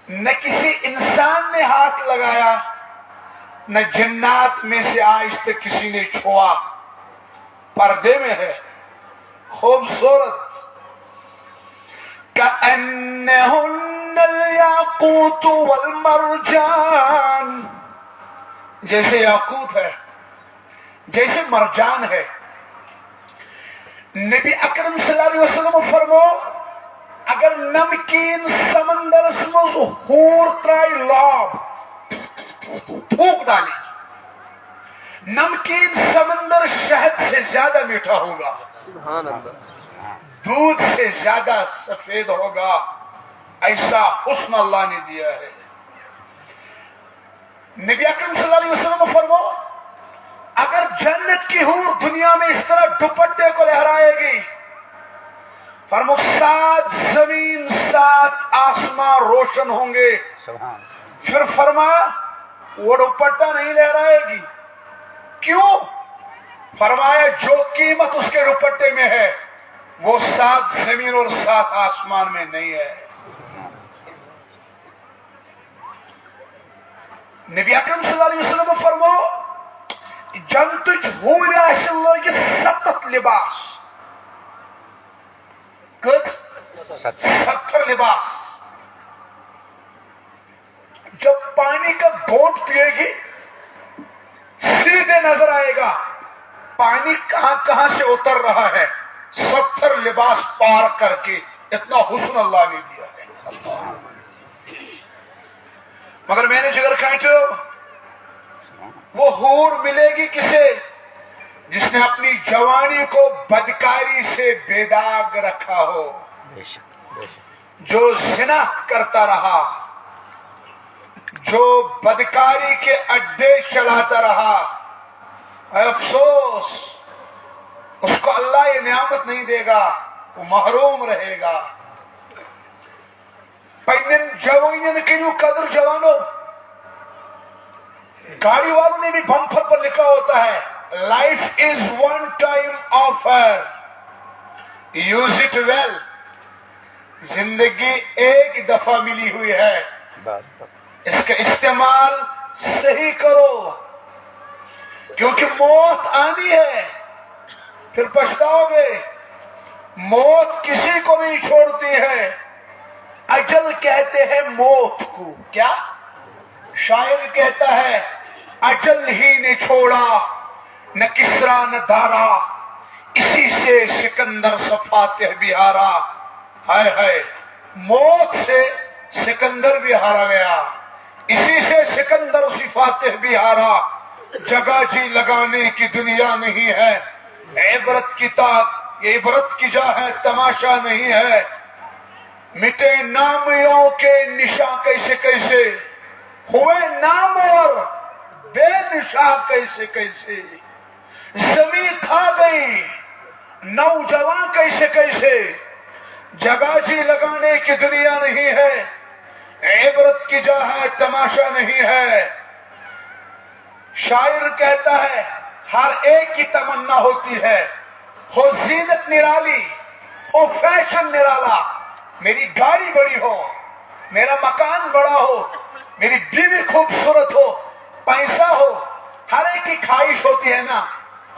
نہ کسی انسان نے ہاتھ لگایا، نہ جنات میں سے آج تک کسی نے چھوا، پردے میں ہے، خوبصورت. کأنہن الیاقوت والمرجان، جیسے یاقوت ہے، جیسے مرجان ہے. نبی اکرم صلی اللہ علیہ وسلم فرمو اگر نمکین سمندر مز ہور ترائی لاب تھوک ڈالی، نمکین سمندر شہد سے زیادہ میٹھا ہوگا، سبحان اللہ، دودھ سے زیادہ سفید ہوگا. ایسا حسن اللہ نے دیا ہے. نبی اکرم صلی اللہ علیہ وسلم فرمو اگر جنت کی حور دنیا میں اس طرح دوپٹے کو لہرائے گی، فرمو 7 زمین 7 آسمان روشن ہوں گے. پھر فرمایا وہ دوپٹہ نہیں لہرائے گی. کیوں؟ فرمایا جو قیمت اس کے دوپٹے میں ہے وہ 7 زمین اور 7 آسمان میں نہیں ہے. نبی اکرم صلی اللہ علیہ وسلم فرمو جنتج ہور آسن لوگت 7 لباس، 70 لباس. جب پانی کا گھونٹ پیے گی سیدھے نظر آئے گا پانی کہاں کہاں سے اتر رہا ہے، 70 لباس پار کر کے. اتنا حسن اللہ نے دیا ہے. مگر میں نے جگر کھانچو وہ حور ملے گی کسے؟ جس نے اپنی جوانی کو بدکاری سے بے داغ رکھا ہو، جو زنا کرتا رہا، جو بدکاری کے اڈے چلاتا رہا. اے افسوس، اس کو اللہ یہ نعمت نہیں دے گا، وہ محروم رہے گا. پنن جوانین کیوں قدر جوانو، گاڑی والوں نے بھی بمپر پر لکھا ہوتا ہے life is one time offer use it well. زندگی ایک دفعہ ملی ہوئی ہے، اس کا استعمال صحیح کرو، کیونکہ موت آنی ہے، پھر پچھتاؤ گے. موت کسی کو نہیں چھوڑتی ہے. اجل کہتے ہیں موت کو. کیا شاعر کہتا ہے اجل ہی نے چھوڑا نہ کسرا نہ دارا، اسی سے سکندر فاتح بھی ہارا. ہائے ہائے، موت سے سکندر بھی ہارا گیا، اسی سے سکندر اسی فاتح بھی ہارا. جگہ جی لگانے کی دنیا نہیں ہے، عبرت کی جا ہے، تماشا نہیں ہے. مٹے نامیوں کے نشاں کیسے کیسے، ہوئے نامور بے نشاں کیسے کیسے. زمین کھا گئی نوجوان کیسے کیسے. جگہ جی لگانے کی دنیا نہیں ہے، عبرت کی جا ہے، تماشا نہیں ہے. شاعر کہتا ہے ہر ایک کی تمنا ہوتی ہے، ہو زینت نرالی، ہو فیشن نرالا، میری گاڑی بڑی ہو، میرا مکان بڑا ہو، میری بیوی خوبصورت ہو، پیسہ ہو. ہر ایک کی خواہش ہوتی ہے نا.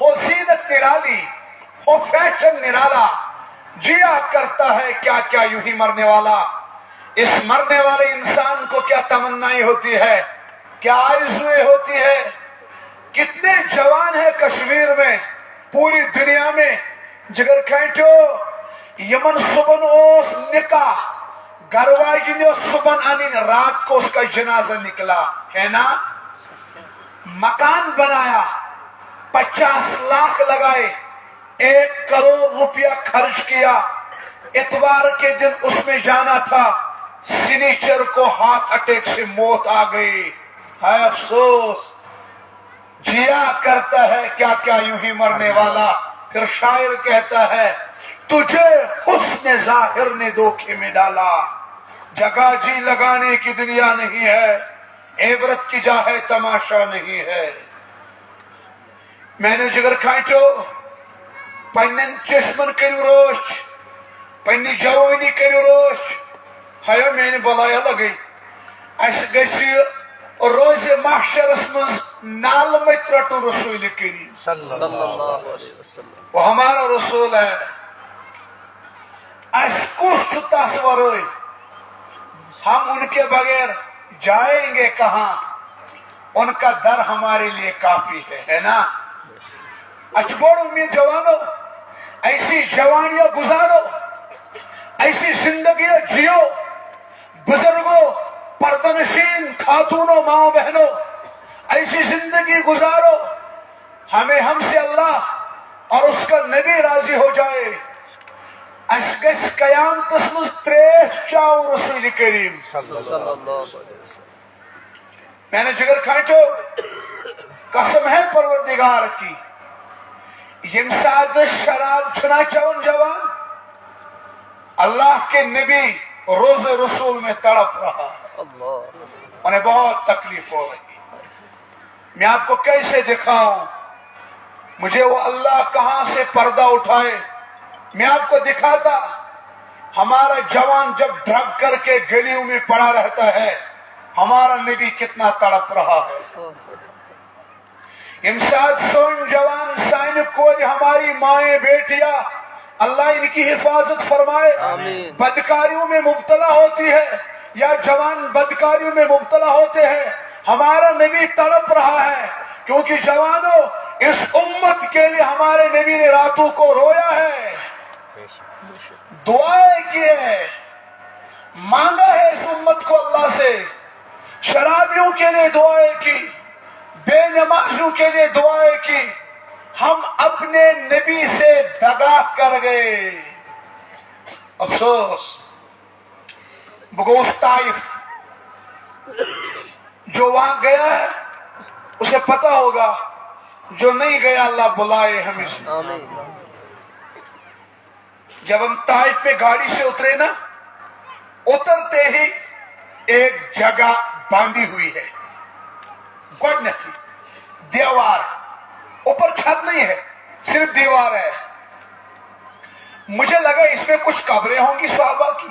ہو زینت نرالی، ہو فیشن نرالا. جیا کرتا ہے کیا کیا یوں ہی مرنے والا. اس مرنے والے انسان کو کیا تمنائی ہوتی ہے، کیا آرزویں ہوتی ہے. کتنے جوان ہیں کشمیر میں، پوری دنیا میں. جگر کھینچو یمن صبح اوس نکاح، گھر واجن صبح آنی، رات کو اس کا جنازہ نکلا ہے نا. مکان بنایا، 50 لاکھ لگائے، 1 کروڑ روپیہ خرچ کیا. اتوار کے دن اس میں جانا تھا، سنیچر کو ہارٹ اٹیک سے موت آ گئی. ہائے افسوس، جیا کرتا ہے کیا کیا یوں ہی مرنے والا. پھر شاعر کہتا ہے تجھے حسن ظاہر نے دھوکے میں ڈالا. جگہ جی لگانے کی دنیا نہیں ہے، عبرت کی جا ہے، تماشا نہیں ہے. میں نے جگر کھانچو پنن چشمن کریو روش، پنی جوانی کریو روش. ہیا میں نے بلایا لگئی اس گژھِ روز محشرس مز نالمت رٹن رسول کریم صلی اللہ علیہ وسلم. وہ ہمارا رسول ہے. اس کس چھُ تس ورٲے؟ ہم ان کے بغیر جائیں گے کہاں؟ ان کا در ہمارے لیے کافی ہے نا. اچھ بڑ امید جوانو، ایسی جوانیاں گزارو، ایسی زندگیاں جیو. بزرگوں، پردنشین خاتونوں، ماں بہنوں، ایسی زندگی گزارو ہمیں ہم سے اللہ اور اس کا نبی راضی ہو جائے. اس گژھِ قیامتس مز تریش چاو رسول کریم. صلی اللہ علیہ وسلم. میں نے جگر کھانچو قسم ہے پروردگار کی، یم ساتھ شراب چھنا چون جوان، اللہ کے نبی روز رسول میں تڑپ رہا، اللہ. انہیں بہت تکلیف ہو رہی. میں آپ کو کیسے دکھاؤں؟ مجھے وہ اللہ کہاں سے پردہ اٹھائے. میں آپ کو دکھاتا ہمارا جوان جب ڈرگ کر کے گلیوں میں پڑا رہتا ہے، ہمارا نبی کتنا تڑپ رہا ہے. امساد سون جوان سائن کوئی ہماری مائیں بیٹیاں اللہ ان کی حفاظت فرمائے، آمین. بدکاریوں میں مبتلا ہوتی ہے یا جوان بدکاریوں میں مبتلا ہوتے ہیں، ہمارا نبی تڑپ رہا ہے. کیونکہ جوانوں، اس امت کے لیے ہمارے نبی نے راتوں کو رویا ہے، دعائیں کی ہے، مانگا ہے اس امت کو اللہ سے. شرابیوں کے لیے دعائیں کی، بے نمازیوں کے لیے دعائیں کی. ہم اپنے نبی سے دگا کر گئے. افسوس. بگوش طائف جو وہاں گیا ہے اسے پتا ہوگا، جو نہیں گیا اللہ بلائے ہمیں سے. آمین. جب ہم طائف پہ گاڑی سے اترے نا، اترتے ہی ایک جگہ باندھی ہوئی ہے، گوڈنیتھی دیوار، اوپر چھت نہیں ہے، صرف دیوار ہے. مجھے لگا اس میں کچھ قبریں ہوں گی صحابہ کی.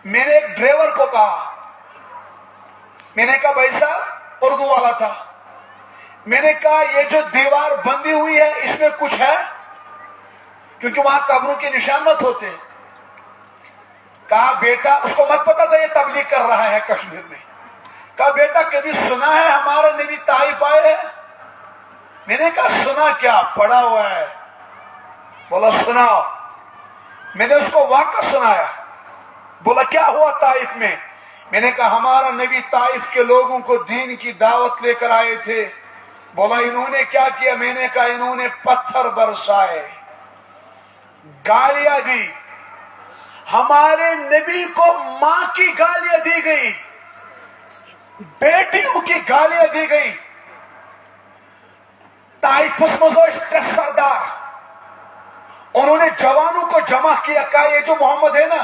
میں نے ایک ڈرائیور کو کہا، میں نے کہا بھائی صاحب، اردو والا تھا، میں نے کہا یہ جو دیوار بندی ہوئی ہے اس میں کچھ ہے؟ کیونکہ وہاں قبروں کے نشان مت ہوتے. کہا بیٹا، اس کو مت پتا تھا یہ تبلیغ کر رہا ہے کشمیر میں. کہا بیٹا کبھی سنا ہے ہمارا نبی طائف آئے ہیں؟ میں نے کہا سنا کیا، پڑا ہوا ہے. بولا سناؤ. میں نے اس کو واقعہ سنایا. بولا کیا ہوا طائف میں؟ میں نے کہا ہمارا نبی طائف کے لوگوں کو دین کی دعوت لے کر آئے تھے. بولا انہوں نے کیا کیا؟ میں نے کہا انہوں نے پتھر برسائے، گالیاں دی. ہمارے نبی کو ماں کی گالیاں دی گئی، بیٹیوں کی گالیاں دی گئی. طائفس مزوش ترے سردار، انہوں نے جوانوں کو جمع کیا، کہا یہ جو محمد ہے نا،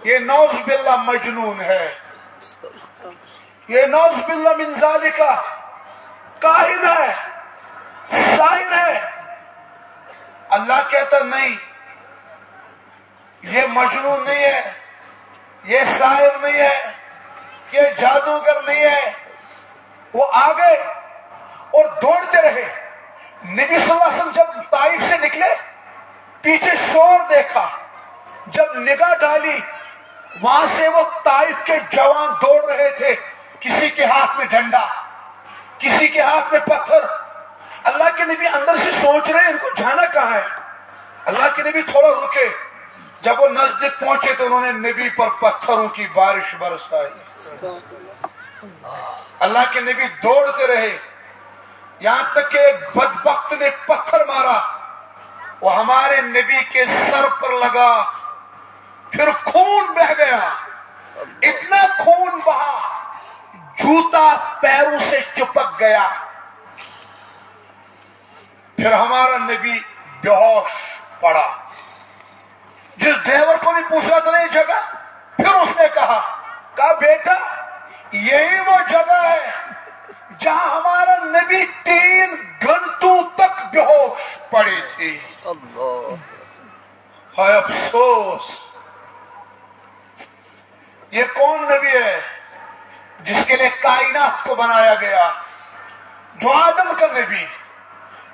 یہ نعوذ باللہ مجنون ہے، یہ نعوذ باللہ من ذالکہ کاہن ہے، ساحر ہے. اللہ کہتا نہیں، یہ مجنون نہیں ہے، یہ ساحر نہیں ہے، یہ جادوگر نہیں ہے. وہ آگئے اور دوڑتے رہے. نبی صلی اللہ علیہ وسلم جب طائف سے نکلے، پیچھے شور دیکھا. جب نگاہ ڈالی، وہاں سے وہ طائف کے جوان دوڑ رہے تھے، کسی کے ہاتھ میں ڈنڈا، کسی کے ہاتھ میں پتھر. اللہ کے نبی اندر سے سوچ رہے ہیں ان کو جانا کہاں ہے. اللہ کے نبی تھوڑا رکے. جب وہ نزدیک پہنچے تو انہوں نے نبی پر پتھروں کی بارش برسائی. اللہ کے نبی دوڑتے رہے، یہاں تک کہ ایک بدبخت نے پتھر مارا، وہ ہمارے نبی کے سر پر لگا، پھر خون بہ گیا. اتنا خون بہا جوتا پیروں سے چپک گیا. پھر ہمارا نبی بے ہوش پڑا. جس ڈرائیور کو بھی پوچھا تھا یہ جگہ، پھر اس نے کہا بیٹا یہی وہ جگہ ہے جہاں ہمارا نبی 3 گھنٹوں تک بے ہوش پڑی تھی. اللہ. ہائے افسوس. یہ کون نبی ہے جس کے لیے کائنات کو بنایا گیا؟ جو آدم کا نبی،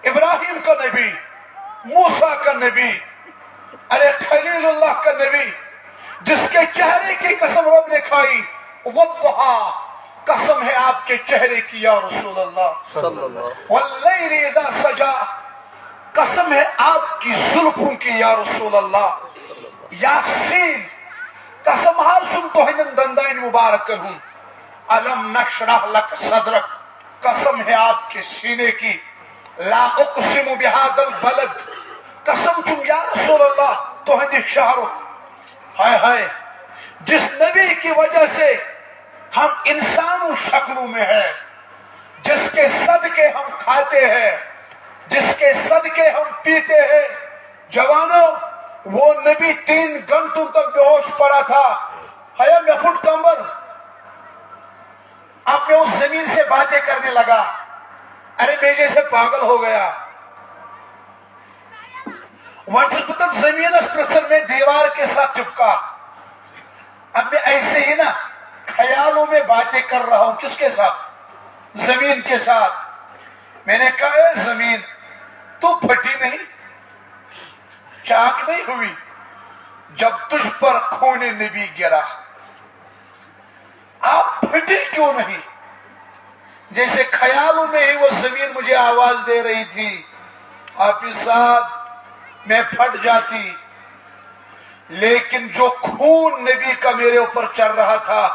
ابراہیم کا نبی، موسیٰ کا نبی، ارے خلیل اللہ کا نبی، جس کے چہرے کی قسم رب نے کھائی، والضحیٰ، قسم ہے آپ کے چہرے کی یا رسول اللہ، صلی اللہ واللیل اذا سجا، قسم ہے آپ کی زلفوں کی یا رسول اللہ، یاسین، قسم ہارسم تو ہنن دندائن مبارک کروں، علم نشرح لک صدرک، قسم ہے آپ کے سینے کی، لا اقسم بہذا البلد، قسم تم یا رسول اللہ تو ہندی شہروں، ہائے ہائے، جس نبی کی وجہ سے ہم انسانوں شکلوں میں ہیں، جس کے صدقے ہم کھاتے ہیں، جس کے صدقے ہم پیتے ہیں، جوانوں وہ نبی 3 گھنٹوں تک بے ہوش پڑا تھا، حیا میں فٹ کمبر، اب میں اس زمین سے باتیں کرنے لگا، ارے میں جیسے پاگل ہو گیا، زمین میں دیوار کے ساتھ چپکا، اب میں ایسے ہی نا خیالوں میں باتیں کر رہا ہوں، کس کے ساتھ؟ زمین کے ساتھ۔ میں نے کہا اے زمین تو پھٹی نہیں، چاک نہیں ہوئی جب تجھ پر خون نبی گرا، آپ پھٹی کیوں نہیں؟ جیسے خیالوں میں ہی وہ زمین مجھے آواز دے رہی تھی، حافظ صاحب میں پھٹ جاتی، لیکن جو خون نبی کا میرے اوپر چل رہا تھا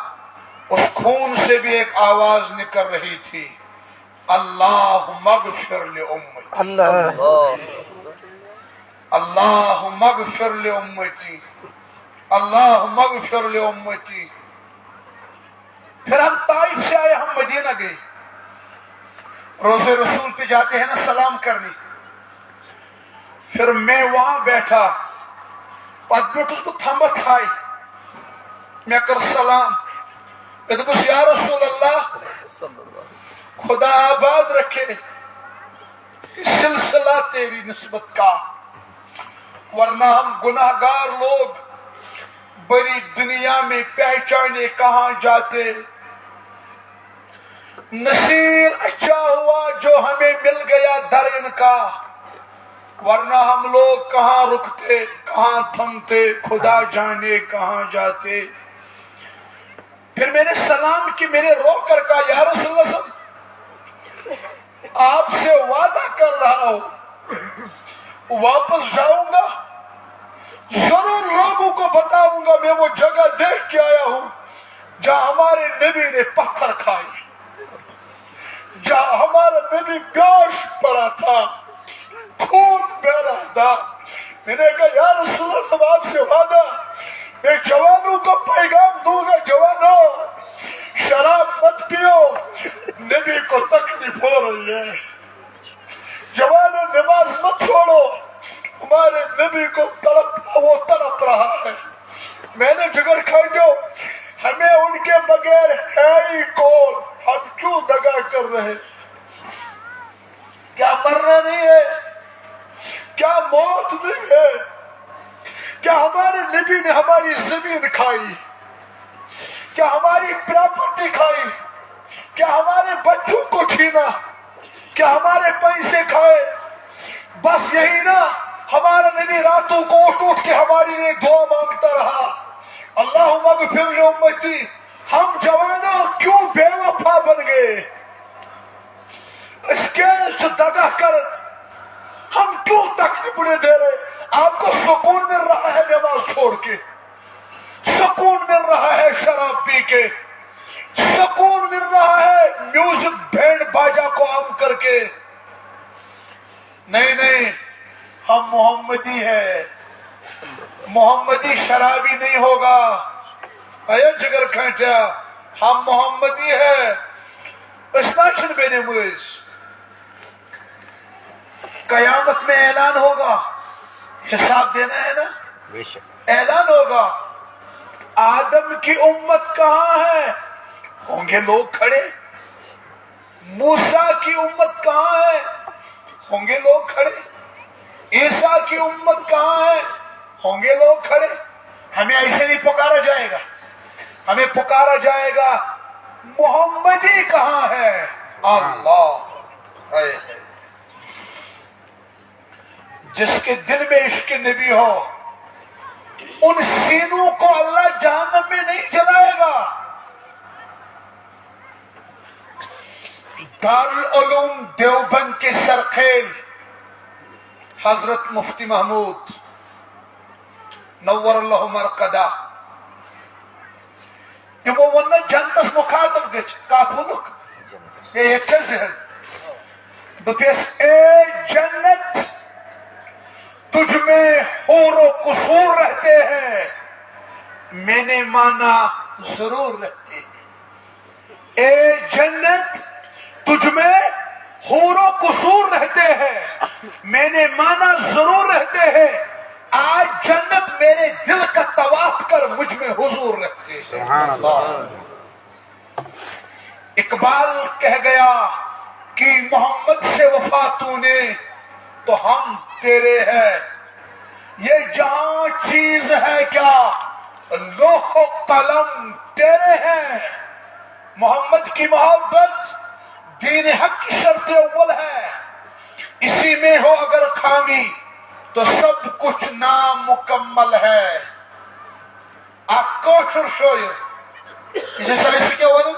اس خون سے بھی ایک آواز نکل رہی تھی، اللہم اغفر لأمتی، اللہ اللہم اغفر لأمتی، اللہم اغفر لأمتی۔ پھر ہم طائف سے آئے، ہم مدینہ گئے، روزے رسول پہ جاتے ہیں نا سلام کرنے، پھر میں وہاں بیٹھا، پتہ بیٹھ اس کو تھمت تھائی، میں کر سلام، میں تو کچھ یا رسول اللہ خدا آباد رکھے سلسلہ تیری نسبت کا، ورنہ ہم گناہگار لوگ بڑی دنیا میں پہچانے کہاں جاتے، نصیر اچھا ہوا جو ہمیں مل گیا در ان کا، ورنہ ہم لوگ کہاں رکتے، کہاں تھمتے، خدا جانے کہاں جاتے۔ پھر میں نے سلام کی، میں نے رو کر کہا یا رسول اللہ صلی اللہ علیہ وسلم آپ سے وعدہ کر رہا ہوں واپس جاؤں گا، ضرور لوگوں کو بتاؤں گا میں وہ جگہ دیکھ کے آیا ہوں جہاں ہمارے نبی نے پتھر کھائے، جہاں ہمارا نبی پیاس پڑا تھا، خون بہ رہا تھا۔ میں نے کہا یا رسول اللہ صلی اللہ علیہ وسلم آپ سے وعدہ، میں جوانوں کو پیغام دوں گا، جوانوں شراب مت پیو، نبی کو تکلیف ہو رہی ہے، جوانوں نماز مت چھوڑو، ہمارے نبی کو وہ تڑپ رہا ہے۔ میں نے جگر کھاٹو، ہمیں ان کے بغیر ہے ہی کون، ہم کیوں دگا کر رہے؟ کیا مرنا نہیں ہے؟ کیا موت نہیں ہے؟ کیا ہمارے نبی نے ہماری زمین کھائی؟ کیا ہماری پراپرٹی کھائی؟ کیا ہمارے بچوں کو چھینا؟ کیا ہمارے پیسے کھائے؟ بس یہی نا، ہمارا نبی راتوں کو اٹھ کے ہماری لیے دعا مانگتا رہا، اللہم اغفر لأمتی۔ ہم جوانوں کیوں بے وفا بن گئے؟ اس کے دگا کر ہم کیوں تکلیفیں دے رہے؟ آپ کو سکون مل رہا ہے نماز چھوڑ کے، سکون مل رہا ہے شراب پی کے، سکون مل رہا ہے میوزک بینڈ باجا کو عام کر کے۔ نہیں نہیں، ہم محمدی ہے، محمدی شرابی نہیں ہوگا، اے جگر کھانٹیا، ہم محمدی ہے۔ اسناشن بے نموز، قیامت میں اعلان ہوگا، حساب دینا ہے نا، اعلان ہوگا، آدم کی امت کہاں ہے؟ ہوں گے لوگ کھڑے۔ موسیٰ کی امت کہاں ہے؟ ہوں گے لوگ کھڑے۔ عیسیٰ کی امت کہاں ہے؟ ہوں گے لوگ کھڑے۔ ہمیں ایسے نہیں پکارا جائے گا، ہمیں پکارا جائے گا محمدی کہاں ہے؟ اللہ اے اے۔ جس کے دل میں عشق نبی ہو ان سینوں کو اللہ جہنم میں نہیں جلائے گا۔ دارالعلوم دیوبند کے سرخیل حضرت مفتی محمود نور اللہ مرقدہ تمو ون جنتس مخاطب گچ کافنک یہ ذہن دپیس اے جنت تجھ میں حور و قصور رہتے ہیں، میں نے مانا ضرور رہتے ہیں۔ اے جنت تجھ میں حور و قصور رہتے ہیں، میں نے مانا ضرور رہتے ہیں، آج جنت میرے دل کا طواف کر مجھ میں حضور رکھتے ہیں۔ سبحان اللہ۔ اقبال کہہ گیا کہ محمد سے وفا تو نے تو ہم تیرے ہیں، یہ جہاں چیز ہے کیا لوح و قلم تیرے ہیں۔ محمد کی محبت دین حق کی شرط اول ہے، اسی میں ہو اگر خامی تو سب کچھ نامکمل ہے۔ کاشر شاعر اسے سائنس کیا ہوا نا،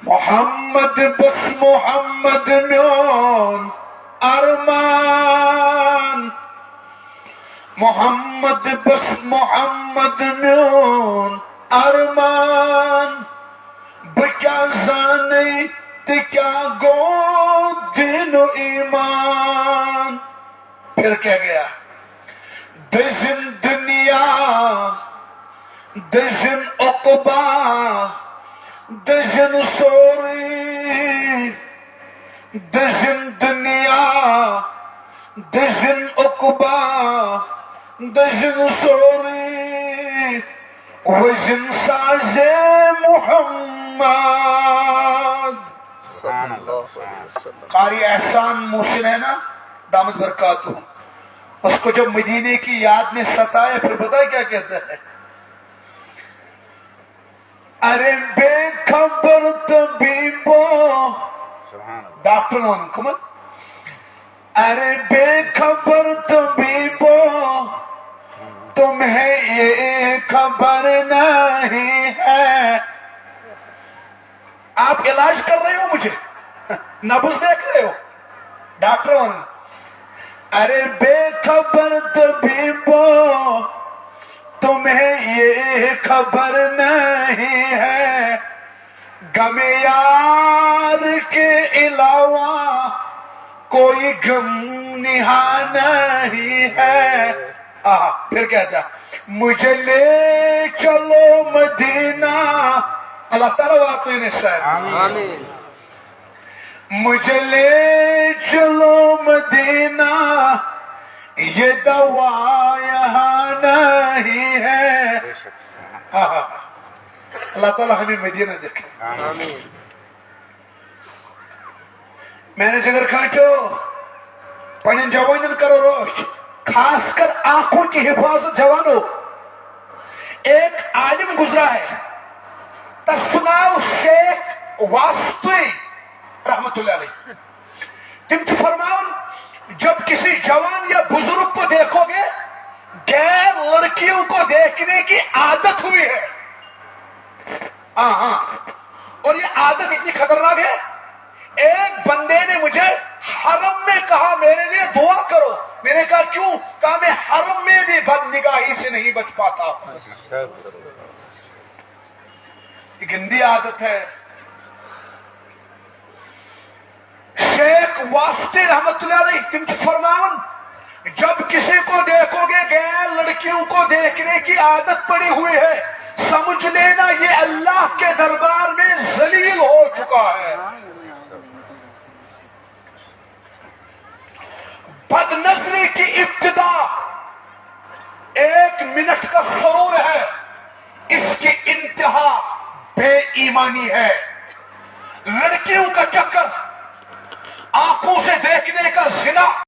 محمد بس محمد میون ارمان، محمد بس محمد میون ارمان، بکیا زانی تکیا گو دین و ایمان۔ پھر کہہ گیا دشن دنیا دشن عقبا دشن سوری، دشن دنیا دشن عقبا دشن سوری، وزن ساز محمد۔ قاری احسان موشن ہے نا دامت برکاتہ، اس کو جب مدینے کی یاد نے ستایا پھر پتہ کیا کہتا ہے، ارے بے خبر طبیبو، ڈاکٹر ون کمن، ارے بے خبر طبیبو تمہیں یہ خبر نہیں ہے، آپ علاج کر رہے ہو مجھے، نبض دیکھ رہے ہو، ڈاکٹر ون، ارے بے خبر طبیبو تمہیں یہ خبر نہیں ہے، غم یار کے علاوہ کوئی غم نہاں نہیں ہے۔ پھر کہتا مجھے لے چلو مدینہ، اللہ تعالیٰ واقعی نے آمین، مجھے لے چلو مدینہ، یہ دوا یہاں نہیں ہے۔ اللہ تعالیٰ ہمیں مدینہ دکھے۔ میں نے جگر کھانچو پنن جوانن کرو روش، خاص کر آنکھوں کی حفاظت جوانوں۔ ایک عالم گزرا ہے تسناو شیخ واسطوی رحمت اللہ علیہ، تم تو فرماؤن جب کسی جوان یا بزرگ کو دیکھو گے غیر لڑکیوں کو دیکھنے کی عادت ہوئی ہے۔ اور یہ عادت اتنی خطرناک ہے، ایک بندے نے مجھے حرم میں کہا میرے لیے دعا کرو، میں نے کہا کیوں؟ کہا میں حرم میں بھی بد نگاہی سے نہیں بچ پاتا ہوں۔ یہ گندی عادت ہے۔ شیخ واسطے رحمت اللہ علیہ تم فرماون جب کسی کو دیکھو گے غیر لڑکیوں کو دیکھنے کی عادت پڑی ہوئی ہے، سمجھ لینا یہ اللہ کے دربار میں ذلیل ہو چکا ہے۔ بد نظری کی ابتدا 1 منٹ کا سرور ہے، اس کی انتہا بے ایمانی ہے۔ لڑکیوں کا چکر، آنکھوں سے دیکھنے کا زنا